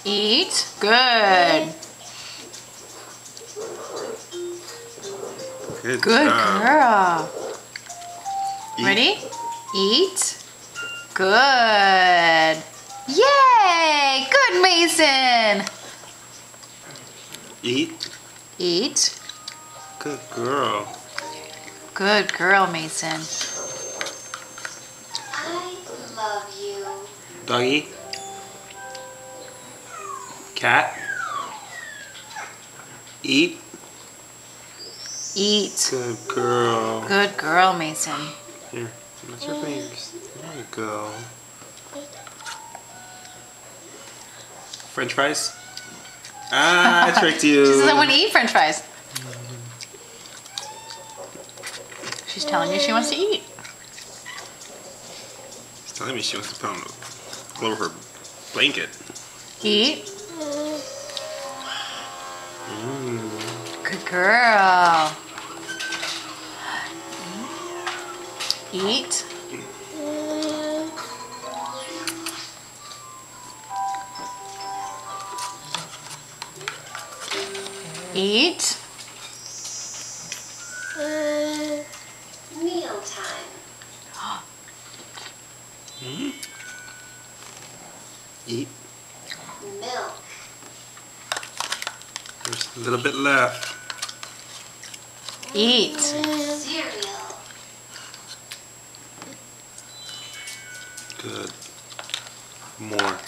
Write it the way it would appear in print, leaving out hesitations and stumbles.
Eat. Good. Good Good job. girl. Eat. Ready? Eat. Good. Yay! Good, Mason. Eat. Eat. Good girl. Good girl, Mason. I love you. Doggy. Cat. Eat. Eat. Good girl. Good girl, Mason. Here, what's your fingers? There you go. French fries? Ah, I tricked you. She doesn't want to eat French fries. She's telling you she wants to eat. She's telling me she wants to put on all over her blanket. Eat. Mm. Good girl. Eat. Eat. Meal time. Mm. Eat. Milk. There's a little bit left. Eat. Cereal. Good. More.